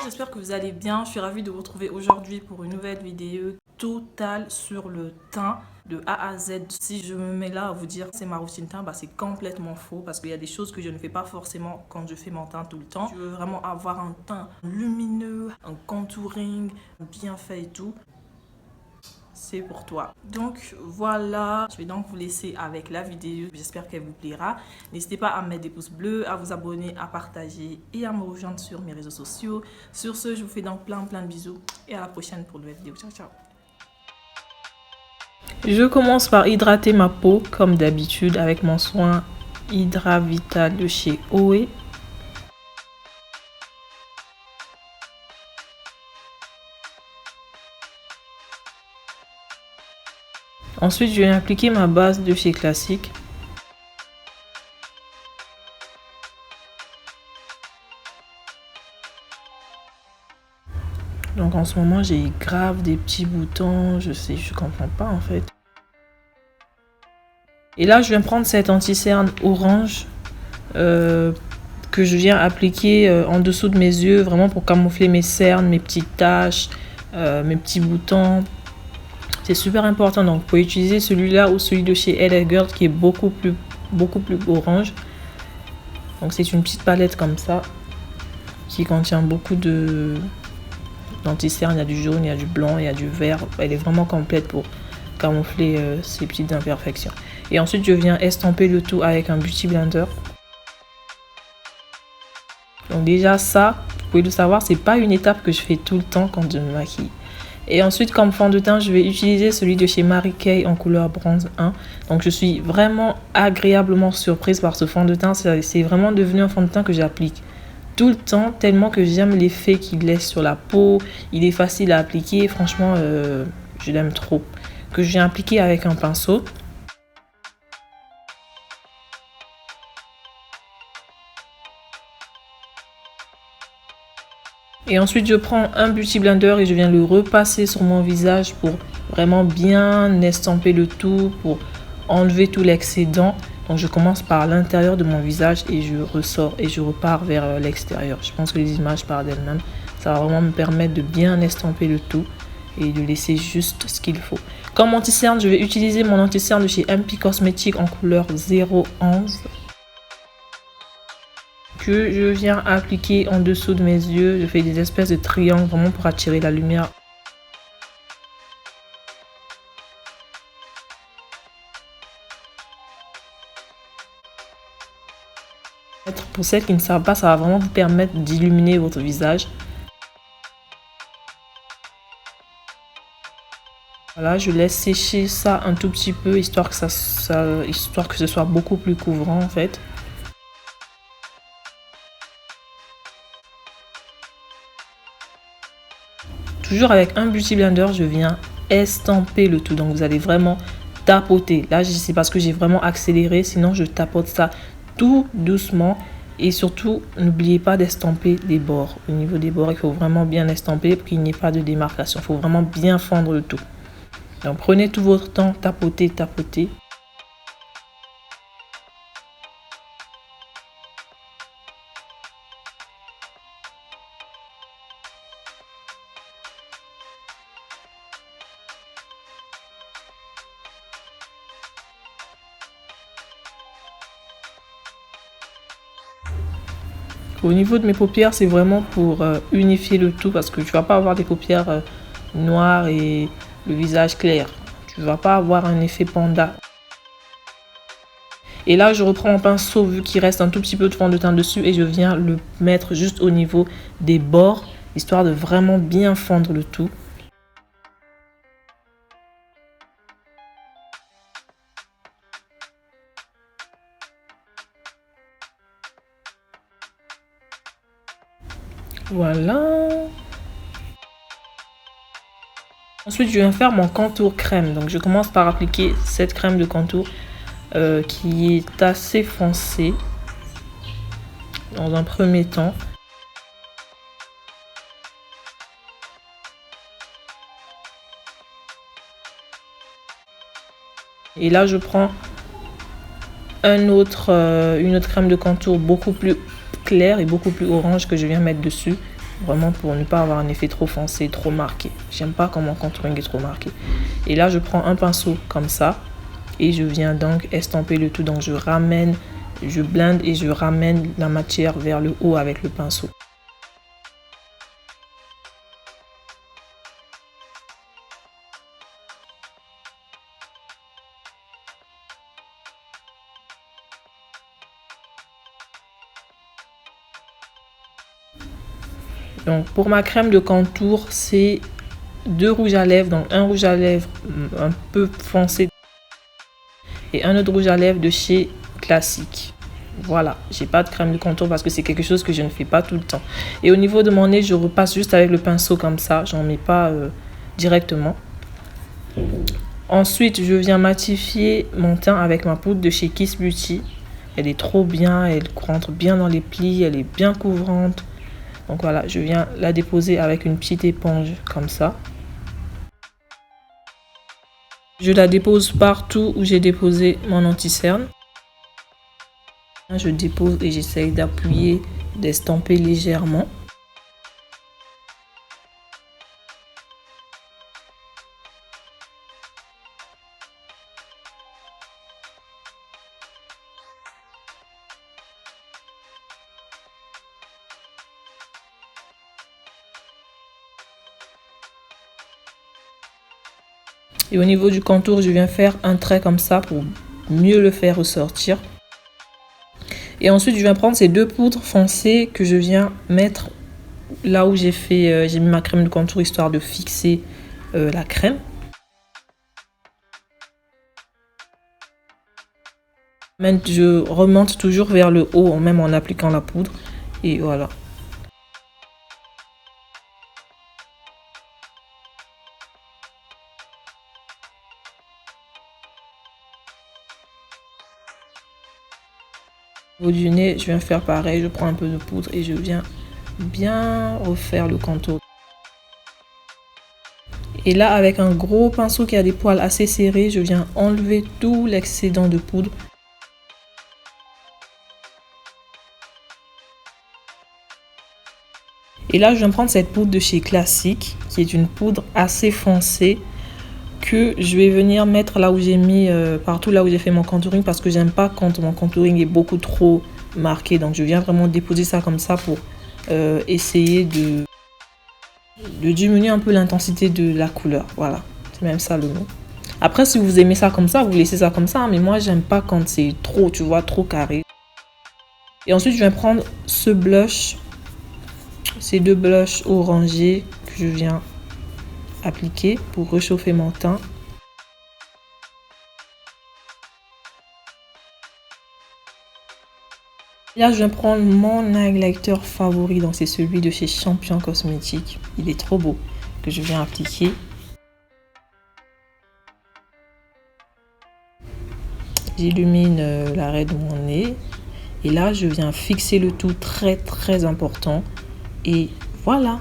J'espère que vous allez bien. Je suis ravie de vous retrouver aujourd'hui pour une nouvelle vidéo totale sur le teint de A à Z. Si je me mets là à vous dire c'est ma routine teint, c'est complètement faux parce qu'il y a des choses que je ne fais pas forcément quand je fais mon teint tout le temps. Je veux vraiment avoir un teint lumineux, un contouring bien fait et tout. C'est pour toi. Donc voilà, je vais donc vous laisser avec la vidéo. J'espère qu'elle vous plaira. N'hésitez pas à mettre des pouces bleus, à vous abonner, à partager et à me rejoindre sur mes réseaux sociaux. Sur ce, je vous fais donc plein de bisous et à la prochaine pour une nouvelle vidéo. Ciao, ciao. Je commence par hydrater ma peau comme d'habitude avec mon soin Hydra Vital de chez OE. Ensuite, je vais appliquer ma base de chez Classique. Donc en ce moment, j'ai grave des petits boutons. Je comprends pas en fait. Et là, je viens prendre cet anti-cerne orange que je viens appliquer en dessous de mes yeux, vraiment pour camoufler mes cernes, mes petites taches, mes petits boutons. C'est super important, donc vous pouvez utiliser celui-là ou celui de chez LA Girl qui est beaucoup plus orange. Donc c'est une petite palette comme ça qui contient beaucoup d'anti-cerne. Il y a du jaune, il y a du blanc, il y a du vert. Elle est vraiment complète pour camoufler ces petites imperfections. Et ensuite je viens estomper le tout avec un Beauty Blender. Donc déjà ça, vous pouvez le savoir, c'est pas une étape que je fais tout le temps quand je me maquille. Et ensuite, comme fond de teint, je vais utiliser celui de chez Mary Kay en couleur bronze 1. Donc, je suis vraiment agréablement surprise par ce fond de teint. C'est vraiment devenu un fond de teint que j'applique tout le temps, tellement que j'aime l'effet qu'il laisse sur la peau. Il est facile à appliquer. Franchement, je l'aime trop. Que je viens appliquer avec un pinceau. Et ensuite, je prends un Beauty Blender et je viens le repasser sur mon visage pour vraiment bien estomper le tout, pour enlever tout l'excédent. Donc, je commence par l'intérieur de mon visage et je ressors et je repars vers l'extérieur. Je pense que les images parlent d'elles-mêmes. Ça va vraiment me permettre de bien estomper le tout et de laisser juste ce qu'il faut. Comme anti-cerne, je vais utiliser mon anti-cerne de chez MP Cosmetics en couleur 011. Que je viens appliquer en dessous de mes yeux. Je fais des espèces de triangles vraiment pour attirer la lumière. Pour celles qui ne savent pas, ça va vraiment vous permettre d'illuminer votre visage. Voilà, je laisse sécher ça un tout petit peu histoire que ce soit beaucoup plus couvrant en fait. Toujours avec un Beauty Blender, je viens estomper le tout. Donc vous allez vraiment tapoter. Là, c'est parce que j'ai vraiment accéléré. Sinon, je tapote ça tout doucement. Et surtout, n'oubliez pas d'estomper les bords. Au niveau des bords, il faut vraiment bien estomper pour qu'il n'y ait pas de démarcation. Il faut vraiment bien fendre le tout. Donc prenez tout votre temps, tapotez, tapotez. Au niveau de mes paupières, c'est vraiment pour unifier le tout parce que tu vas pas avoir des paupières noires et le visage clair. Tu vas pas avoir un effet panda. Et là, je reprends mon pinceau vu qu'il reste un tout petit peu de fond de teint dessus et je viens le mettre juste au niveau des bords, histoire de vraiment bien fondre le tout. Voilà. Ensuite, je viens faire mon contour crème. Donc, je commence par appliquer cette crème de contour qui est assez foncée dans un premier temps. Et là, je prends une autre crème de contour beaucoup plus claire et beaucoup plus orange que je viens mettre dessus. Vraiment pour ne pas avoir un effet trop foncé, trop marqué. J'aime pas quand mon contouring est trop marqué. Et là, je prends un pinceau comme ça. Et je viens donc estomper le tout. Donc je blende et je ramène la matière vers le haut avec le pinceau. Donc pour ma crème de contour, c'est 2 rouges à lèvres. Donc un rouge à lèvres un peu foncé et un autre rouge à lèvres de chez Classique. Voilà, j'ai pas de crème de contour parce que c'est quelque chose que je ne fais pas tout le temps. Et au niveau de mon nez, je repasse juste avec le pinceau comme ça. J'en mets pas directement. Ensuite, je viens matifier mon teint avec ma poudre de chez Kiss Beauty. Elle est trop bien, elle rentre bien dans les plis, elle est bien couvrante. Donc voilà, je viens la déposer avec une petite éponge comme ça. Je la dépose partout où j'ai déposé mon anti-cerne. Je dépose et j'essaye d'appuyer, d'estomper légèrement. Et au niveau du contour, je viens faire un trait comme ça pour mieux le faire ressortir. Et ensuite, je viens prendre ces 2 poudres foncées que je viens mettre là où j'ai mis ma crème de contour histoire de fixer la crème. Je remonte toujours vers le haut, même en appliquant la poudre. Et voilà. Au niveau du nez, je viens faire pareil. Je prends un peu de poudre et je viens bien refaire le contour. Et là, avec un gros pinceau qui a des poils assez serrés, je viens enlever tout l'excédent de poudre. Et là, je viens prendre cette poudre de chez Classique, qui est une poudre assez foncée, que je vais venir mettre là où j'ai mis, partout là où j'ai fait mon contouring, parce que j'aime pas quand mon contouring est beaucoup trop marqué. Donc je viens vraiment déposer ça comme ça pour essayer de diminuer un peu l'intensité de la couleur. Voilà, c'est même ça le mot. Après, si vous aimez ça comme ça, vous laissez ça comme ça, mais moi j'aime pas quand c'est trop, tu vois, trop carré. Et ensuite, je viens prendre ce blush, ces 2 blushs orangés que je viens appliquer pour réchauffer mon teint. Là, je viens prendre mon highlighter favori, donc c'est celui de chez Champion Cosmétiques. Il est trop beau, que je viens appliquer. J'illumine l'arrêt de mon nez. Et là, je viens fixer le tout, très très important. Et voilà.